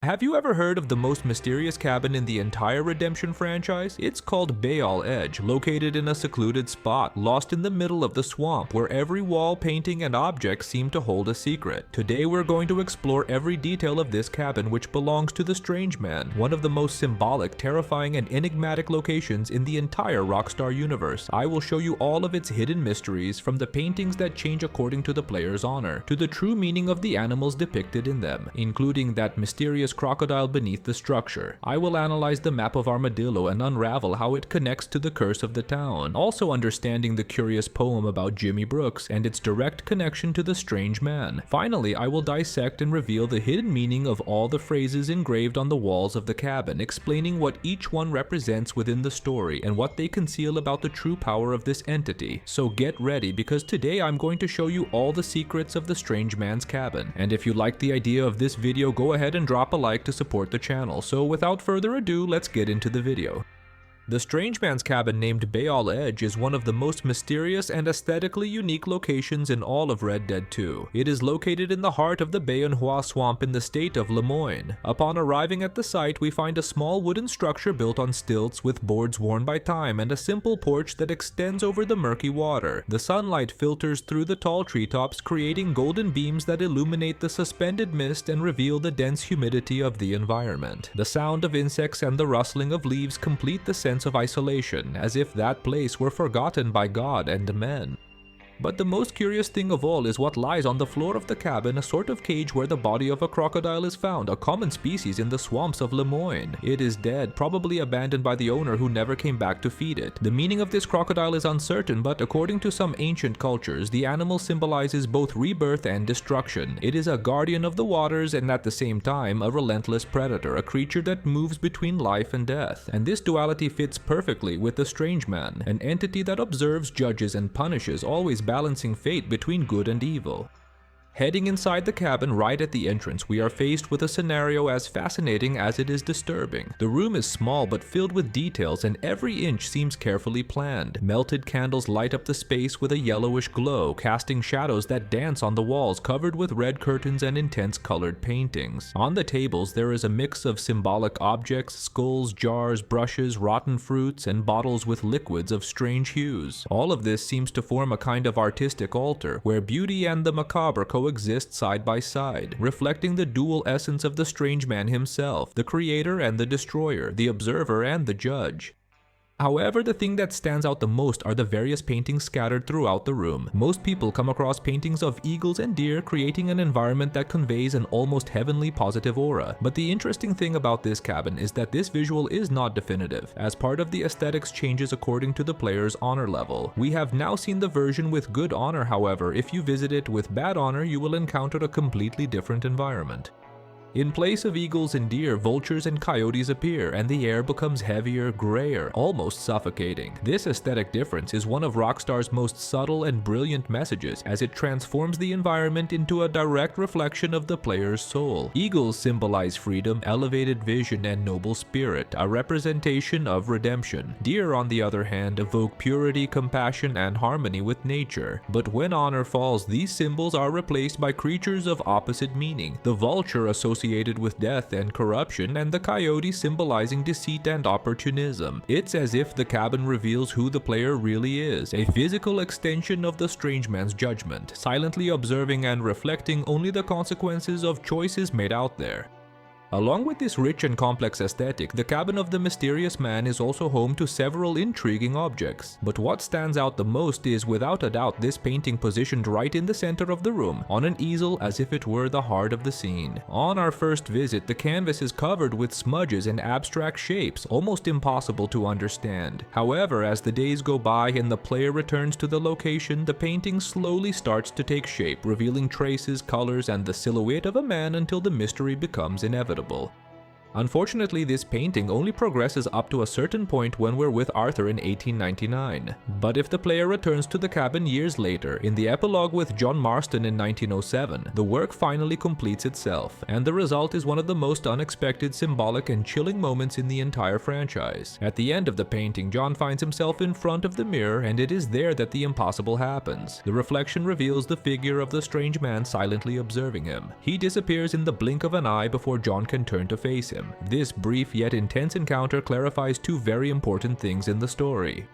Have you ever heard of the most mysterious cabin in the entire Redemption franchise? It's called Baal Edge, located in a secluded spot, lost in the middle of the swamp, where every wall, painting, and object seem to hold a secret. Today we're going to explore every detail of this cabin, which belongs to the Strange Man, one of the most symbolic, terrifying, and enigmatic locations in the entire Rockstar universe. I will show you all of its hidden mysteries, from the paintings that change according to the player's honor, to the true meaning of the animals depicted in them, including that mysterious crocodile beneath the structure. I will analyze the map of Armadillo and unravel how it connects to the curse of the town, also understanding the curious poem about Jimmy Brooks and its direct connection to the Strange Man. Finally, I will dissect and reveal the hidden meaning of all the phrases engraved on the walls of the cabin, explaining what each one represents within the story and what they conceal about the true power of this entity. So get ready, because today I'm going to show you all the secrets of the Strange Man's cabin. And if you like the idea of this video, go ahead and drop a like to support the channel. So without further ado, let's get into the video. The Strange Man's cabin, named Baal Edge, is one of the most mysterious and aesthetically unique locations in all of Red Dead 2. It is located in the heart of the Bayonhua swamp in the state of Lemoyne. Upon arriving at the site, we find a small wooden structure built on stilts with boards worn by time and a simple porch that extends over the murky water. The sunlight filters through the tall treetops, creating golden beams that illuminate the suspended mist and reveal the dense humidity of the environment. The sound of insects and the rustling of leaves complete the sense of isolation, as if that place were forgotten by God and men. But the most curious thing of all is what lies on the floor of the cabin, a sort of cage where the body of a crocodile is found, a common species in the swamps of Lemoyne. It is dead, probably abandoned by the owner who never came back to feed it. The meaning of this crocodile is uncertain, but according to some ancient cultures, the animal symbolizes both rebirth and destruction. It is a guardian of the waters and at the same time a relentless predator, a creature that moves between life and death. And this duality fits perfectly with the Strange Man, an entity that observes, judges, and punishes, always balancing fate between good and evil. Heading inside the cabin right at the entrance, we are faced with a scenario as fascinating as it is disturbing. The room is small but filled with details, and every inch seems carefully planned. Melted candles light up the space with a yellowish glow, casting shadows that dance on the walls covered with red curtains and intense colored paintings. On the tables, there is a mix of symbolic objects, skulls, jars, brushes, rotten fruits, and bottles with liquids of strange hues. All of this seems to form a kind of artistic altar, where beauty and the macabre coexist side by side, reflecting the dual essence of the Strange Man himself, the creator and the destroyer, the observer and the judge. However, the thing that stands out the most are the various paintings scattered throughout the room. Most people come across paintings of eagles and deer, creating an environment that conveys an almost heavenly positive aura. But the interesting thing about this cabin is that this visual is not definitive, as part of the aesthetics changes according to the player's honor level. We have now seen the version with good honor, however, if you visit it with bad honor, you will encounter a completely different environment. In place of eagles and deer, vultures and coyotes appear, and the air becomes heavier, grayer, almost suffocating. This aesthetic difference is one of Rockstar's most subtle and brilliant messages, as it transforms the environment into a direct reflection of the player's soul. Eagles symbolize freedom, elevated vision, and noble spirit, a representation of redemption. Deer, on the other hand, evoke purity, compassion, and harmony with nature. But when honor falls, these symbols are replaced by creatures of opposite meaning. The vulture associated with death and corruption, and the coyote symbolizing deceit and opportunism. It's as if the cabin reveals who the player really is, a physical extension of the Strange Man's judgment, silently observing and reflecting only the consequences of choices made out there. Along with this rich and complex aesthetic, the cabin of the mysterious man is also home to several intriguing objects. But what stands out the most is, without a doubt, this painting positioned right in the center of the room, on an easel as if it were the heart of the scene. On our first visit, the canvas is covered with smudges and abstract shapes, almost impossible to understand. However, as the days go by and the player returns to the location, the painting slowly starts to take shape, revealing traces, colors, and the silhouette of a man until the mystery becomes inevitable. Unfortunately, this painting only progresses up to a certain point when we're with Arthur in 1899. But if the player returns to the cabin years later, in the epilogue with John Marston in 1907, the work finally completes itself, and the result is one of the most unexpected, symbolic, and chilling moments in the entire franchise. At the end of the painting, John finds himself in front of the mirror, and it is there that the impossible happens. The reflection reveals the figure of the strange man silently observing him. He disappears in the blink of an eye before John can turn to face him. This brief yet intense encounter clarifies two very important things in the story.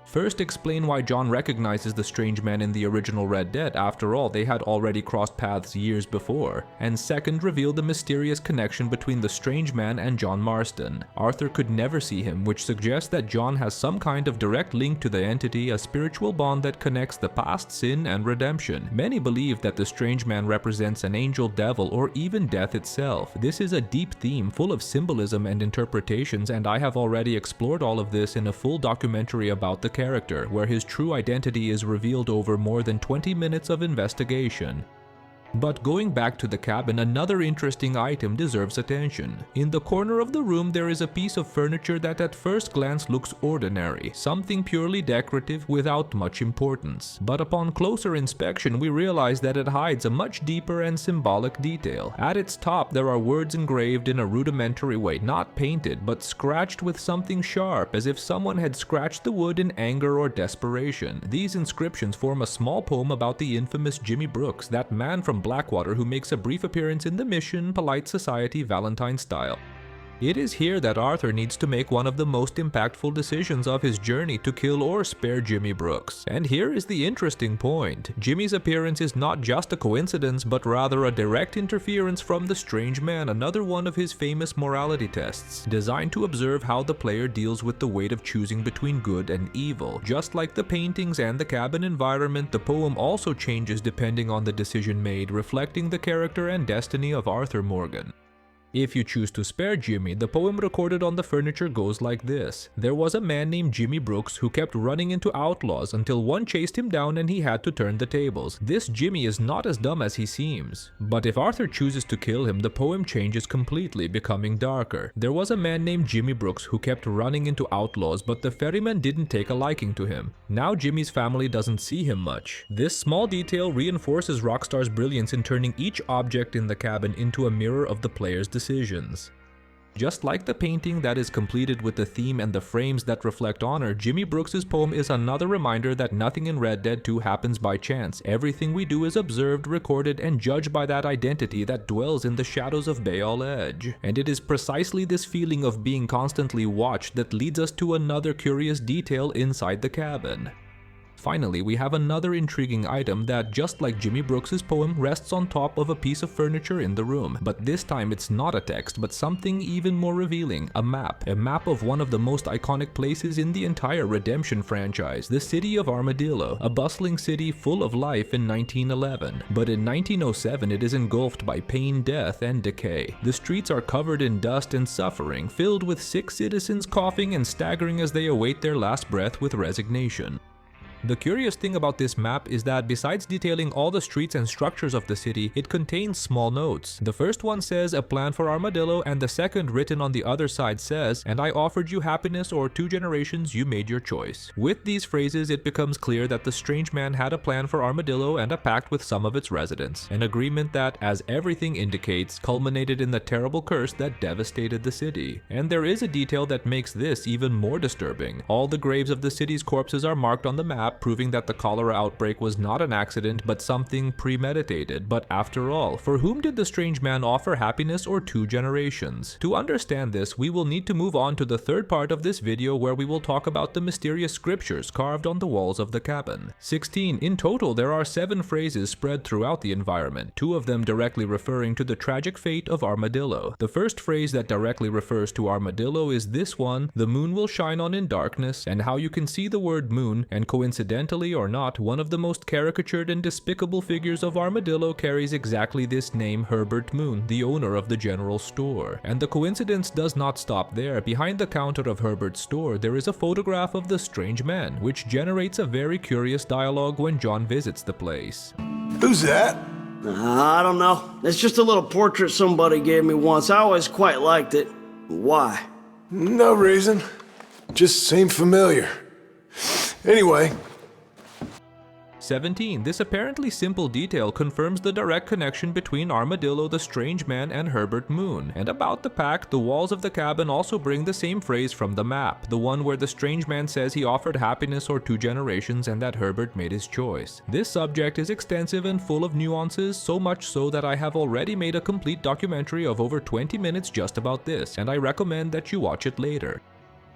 First, explain why John recognizes the strange man in the original Red Dead. After all, they had already crossed paths years before. And second, reveal the mysterious connection between the strange man and John Marston. Arthur could never see him, which suggests that John has some kind of direct link to the entity, a spiritual bond that connects the past, sin, and redemption. Many believe that the strange man represents an angel, devil, or even death itself. This is a deep theme full of symbolism and interpretations, and I have already explored all of this in a full documentary about the character, where his true identity is revealed over more than 20 minutes of investigation. But going back to the cabin, another interesting item deserves attention. In the corner of the room, there is a piece of furniture that at first glance looks ordinary, something purely decorative without much importance. But upon closer inspection, we realize that it hides a much deeper and symbolic detail. At its top, there are words engraved in a rudimentary way, not painted, but scratched with something sharp, as if someone had scratched the wood in anger or desperation. These inscriptions form a small poem about the infamous Jimmy Brooks, that man from Blackwater who makes a brief appearance in the Mission, Polite Society, Valentine style. It is here that Arthur needs to make one of the most impactful decisions of his journey to kill or spare Jimmy Brooks. And here is the interesting point. Jimmy's appearance is not just a coincidence, but rather a direct interference from the strange man, another one of his famous morality tests, designed to observe how the player deals with the weight of choosing between good and evil. Just like the paintings and the cabin environment, the poem also changes depending on the decision made, reflecting the character and destiny of Arthur Morgan. If you choose to spare Jimmy, the poem recorded on the furniture goes like this. There was a man named Jimmy Brooks who kept running into outlaws until one chased him down and he had to turn the tables. This Jimmy is not as dumb as he seems. But if Arthur chooses to kill him, the poem changes completely, becoming darker. There was a man named Jimmy Brooks who kept running into outlaws, but the ferryman didn't take a liking to him. Now Jimmy's family doesn't see him much. This small detail reinforces Rockstar's brilliance in turning each object in the cabin into a mirror of the player's decisions. Just like the painting that is completed with the theme and the frames that reflect honor, Jimmy Brooks's poem is another reminder that nothing in Red Dead 2 happens by chance. Everything we do is observed, recorded, and judged by that identity that dwells in the shadows of Baal Edge. And it is precisely this feeling of being constantly watched that leads us to another curious detail inside the cabin. Finally, we have another intriguing item that, just like Jimmy Brooks's poem, rests on top of a piece of furniture in the room. But this time it's not a text, but something even more revealing, a map. A map of one of the most iconic places in the entire Redemption franchise, the city of Armadillo, a bustling city full of life in 1911. But in 1907 it is engulfed by pain, death, and decay. The streets are covered in dust and suffering, filled with sick citizens coughing and staggering as they await their last breath with resignation. The curious thing about this map is that besides detailing all the streets and structures of the city, it contains small notes. The first one says a plan for Armadillo, and the second written on the other side says, "And I offered you happiness or 2 generations, you made your choice." With these phrases, it becomes clear that the strange man had a plan for Armadillo and a pact with some of its residents. An agreement that, as everything indicates, culminated in the terrible curse that devastated the city. And there is a detail that makes this even more disturbing. All the graves of the city's corpses are marked on the map, proving that the cholera outbreak was not an accident but something premeditated. But after all, for whom did the strange man offer happiness or 2 generations? To understand this, we will need to move on to the third part of this video, where we will talk about the mysterious scriptures carved on the walls of the cabin. 16. In total, there are 7 phrases spread throughout the environment, 2 of them directly referring to the tragic fate of Armadillo. The first phrase that directly refers to Armadillo is this one: "The moon will shine on in darkness," and how you can see the word moon, and coincidentally or not, one of the most caricatured and despicable figures of Armadillo carries exactly this name, Herbert Moon, the owner of the general store. And the coincidence does not stop there. Behind the counter of Herbert's store, there is a photograph of the strange man, which generates a very curious dialogue when John visits the place. Who's that? I don't know. It's just a little portrait somebody gave me once. I always quite liked it. Why? No reason. Just seemed familiar. Anyway. 17. This apparently simple detail confirms the direct connection between Armadillo the Strange Man and Herbert Moon. And about the pact, the walls of the cabin also bring the same phrase from the map, the one where the Strange Man says he offered happiness or 2 generations and that Herbert made his choice. This subject is extensive and full of nuances, so much so that I have already made a complete documentary of over 20 minutes just about this, and I recommend that you watch it later.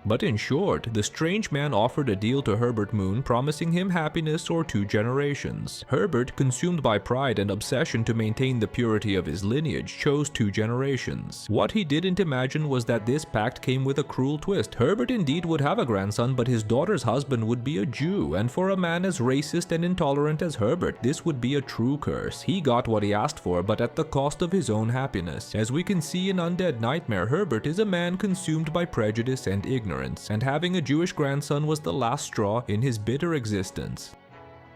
But in short, the Strange Man offered a deal to Herbert Moon promising him happiness or 2 generations. Herbert, consumed by pride and obsession to maintain the purity of his lineage, chose 2 generations. What he didn't imagine was that this pact came with a cruel twist. Herbert indeed would have a grandson, but his daughter's husband would be a Jew, and for a man as racist and intolerant as Herbert, this would be a true curse. He got what he asked for, but at the cost of his own happiness. As we can see in Undead Nightmare, Herbert is a man consumed by prejudice and ignorance, and having a Jewish grandson was the last straw in his bitter existence.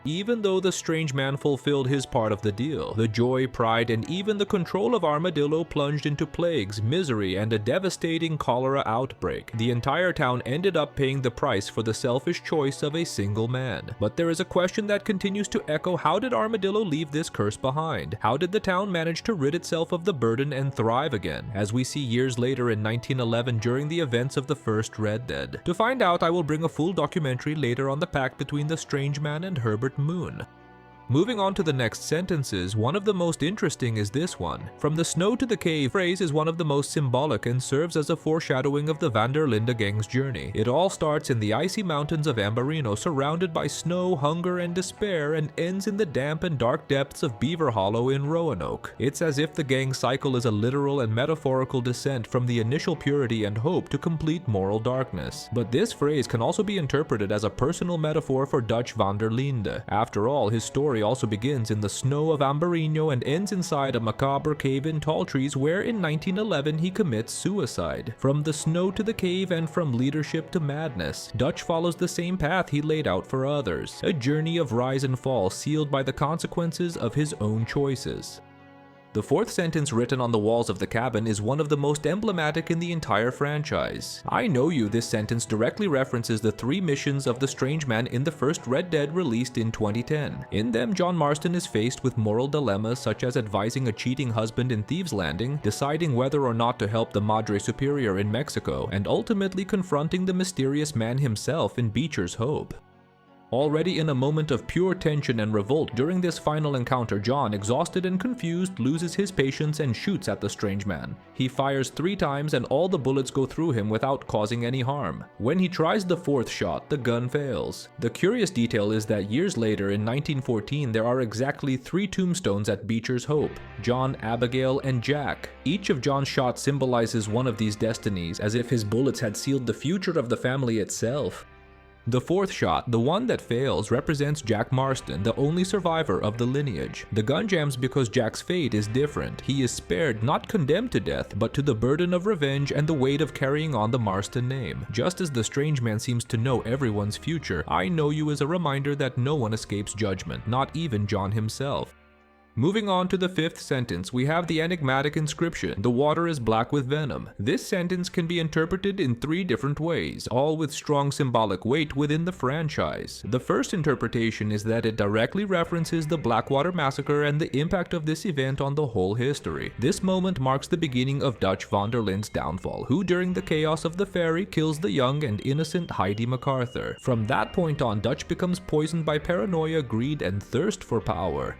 Even though the Strange Man fulfilled his part of the deal, the joy, pride, and even the control of Armadillo plunged into plagues, misery, and a devastating cholera outbreak. The entire town ended up paying the price for the selfish choice of a single man. But there is a question that continues to echo: how did Armadillo leave this curse behind? How did the town manage to rid itself of the burden and thrive again, as we see years later in 1911 during the events of the first Red Dead? To find out, I will bring a full documentary later on the pact between the Strange Man and Herbert Moon. Moving on to the next sentences, one of the most interesting is this one. From the snow to the cave phrase is one of the most symbolic and serves as a foreshadowing of the Van der Linde gang's journey. It all starts in the icy mountains of Ambarino, surrounded by snow, hunger, and despair, and ends in the damp and dark depths of Beaver Hollow in Roanoke. It's as if the gang's cycle is a literal and metaphorical descent from the initial purity and hope to complete moral darkness. But this phrase can also be interpreted as a personal metaphor for Dutch Van der Linde. After all, his story also begins in the snow of Ambarino and ends inside a macabre cave in tall trees where in 1911 he commits suicide. From the snow to the cave and from leadership to madness, Dutch follows the same path he laid out for others, a journey of rise and fall sealed by the consequences of his own choices. The 4th sentence written on the walls of the cabin is one of the most emblematic in the entire franchise. I know you, this sentence directly references the 3 missions of the Strange Man in the first Red Dead released in 2010. In them, John Marston is faced with moral dilemmas such as advising a cheating husband in Thieves Landing, deciding whether or not to help the Madre Superior in Mexico, and ultimately confronting the mysterious man himself in Beecher's Hope. Already in a moment of pure tension and revolt during this final encounter, John, exhausted and confused, loses his patience and shoots at the Strange Man. He fires 3 times and all the bullets go through him without causing any harm. When he tries the 4th shot, the gun fails. The curious detail is that years later, in 1914, there are exactly 3 tombstones at Beecher's Hope: John, Abigail, and Jack. Each of John's shots symbolizes one of these destinies, as if his bullets had sealed the future of the family itself. The 4th shot, the one that fails, represents Jack Marston, the only survivor of the lineage. The gun jams because Jack's fate is different. He is spared, not condemned to death, but to the burden of revenge and the weight of carrying on the Marston name. Just as the Strange Man seems to know everyone's future, I Know You is a reminder that no one escapes judgment, not even John himself. Moving on to the 5th sentence, we have the enigmatic inscription, "The water is black with venom." This sentence can be interpreted in 3 different ways, all with strong symbolic weight within the franchise. The first interpretation is that it directly references the Blackwater Massacre and the impact of this event on the whole history. This moment marks the beginning of Dutch van der Linde's downfall, who during the chaos of the ferry kills the young and innocent Heidi MacArthur. From that point on, Dutch becomes poisoned by paranoia, greed, and thirst for power.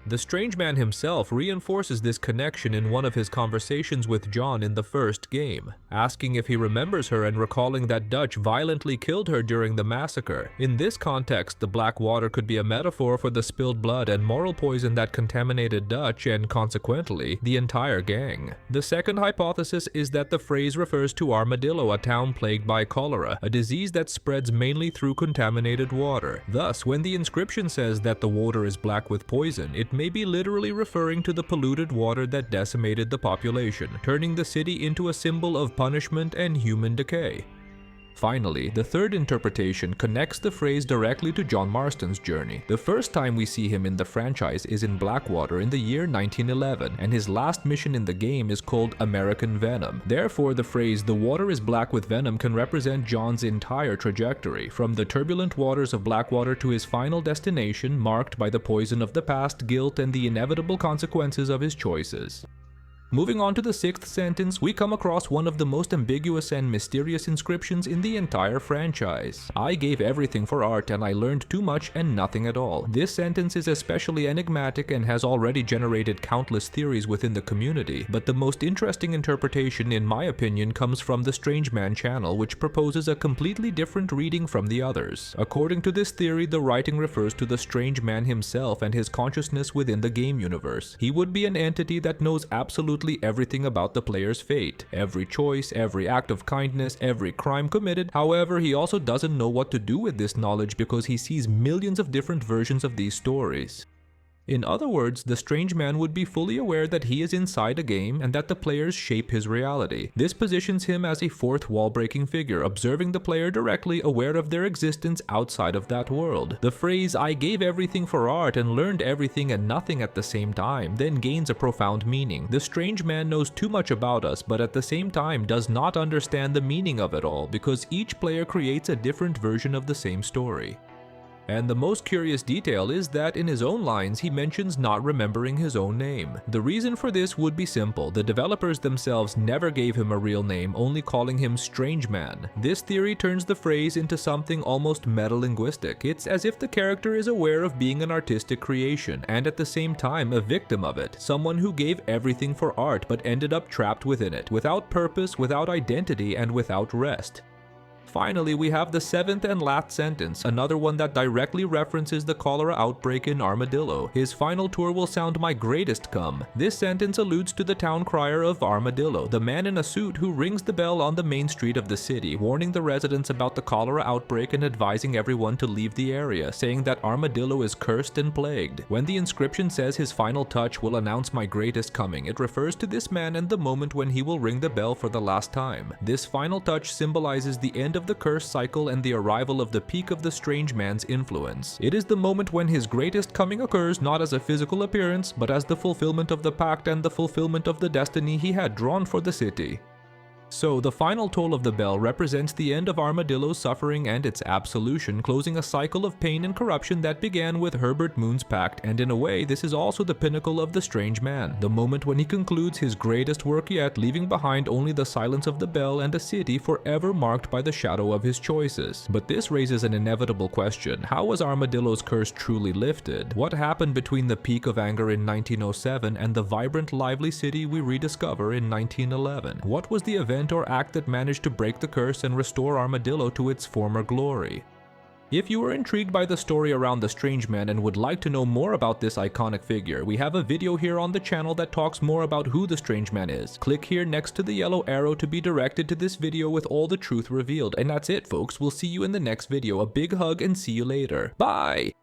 The Strange Man himself reinforces this connection in one of his conversations with John in the first game, asking if he remembers her and recalling that Dutch violently killed her during the massacre. In this context, the black water could be a metaphor for the spilled blood and moral poison that contaminated Dutch and, consequently, the entire gang. The second hypothesis is that the phrase refers to Armadillo, a town plagued by cholera, a disease that spreads mainly through contaminated water. Thus, when the inscription says that the water is black with poison, it may be literally referring to the polluted water that decimated the population, turning the city into a symbol of punishment and human decay. Finally, the third interpretation connects the phrase directly to John Marston's journey. The first time we see him in the franchise is in Blackwater in the year 1911, and his last mission in the game is called American Venom. Therefore, the phrase "the water is black with venom" can represent John's entire trajectory, from the turbulent waters of Blackwater to his final destination marked by the poison of the past, guilt, and the inevitable consequences of his choices. Moving on to the sixth sentence, we come across one of the most ambiguous and mysterious inscriptions in the entire franchise. "I gave everything for art and I learned too much and nothing at all." This sentence is especially enigmatic and has already generated countless theories within the community, but the most interesting interpretation, in my opinion, comes from the Strange Man channel, which proposes a completely different reading from the others. According to this theory, the writing refers to the Strange Man himself and his consciousness within the game universe. He would be an entity that knows absolutely everything about the player's fate, every choice, every act of kindness, every crime committed. However, he also doesn't know what to do with this knowledge because he sees millions of different versions of these stories. In other words, the Strange Man would be fully aware that he is inside a game and that the players shape his reality. This positions him as a fourth wall-breaking figure, observing the player directly, aware of their existence outside of that world. The phrase "I gave everything for art and learned everything and nothing at the same time" then gains a profound meaning. The Strange Man knows too much about us, but at the same time does not understand the meaning of it all, because each player creates a different version of the same story. And the most curious detail is that in his own lines he mentions not remembering his own name. The reason for this would be simple. The developers themselves never gave him a real name, only calling him Strange Man. This theory turns the phrase into something almost metalinguistic. It's as if the character is aware of being an artistic creation, and at the same time a victim of it. Someone who gave everything for art but ended up trapped within it, without purpose, without identity, and without rest. Finally, we have the seventh and last sentence, another one that directly references the cholera outbreak in Armadillo. "His final tour will sound my greatest come." This sentence alludes to the town crier of Armadillo, the man in a suit who rings the bell on the main street of the city, warning the residents about the cholera outbreak and advising everyone to leave the area, saying that Armadillo is cursed and plagued. When the inscription says "his final touch will announce my greatest coming," it refers to this man and the moment when he will ring the bell for the last time. This final touch symbolizes the end of the curse cycle and the arrival of the peak of the Strange Man's influence. It is the moment when his greatest coming occurs, not as a physical appearance, but as the fulfillment of the pact and the fulfillment of the destiny he had drawn for the city. So, the final toll of the bell represents the end of Armadillo's suffering and its absolution, closing a cycle of pain and corruption that began with Herbert Moon's pact, and in a way, this is also the pinnacle of the Strange Man, the moment when he concludes his greatest work yet, leaving behind only the silence of the bell and a city forever marked by the shadow of his choices. But this raises an inevitable question: how was Armadillo's curse truly lifted? What happened between the peak of anger in 1907 and the vibrant, lively city we rediscover in 1911? What was the event or act that managed to break the curse and restore Armadillo to its former glory? If you are intrigued by the story around the Strange Man and would like to know more about this iconic figure, we have a video here on the channel that talks more about who the Strange Man is. Click here next to the yellow arrow to be directed to this video with all the truth revealed. And that's it, folks. We'll see you in the next video. A big hug and see you later. Bye!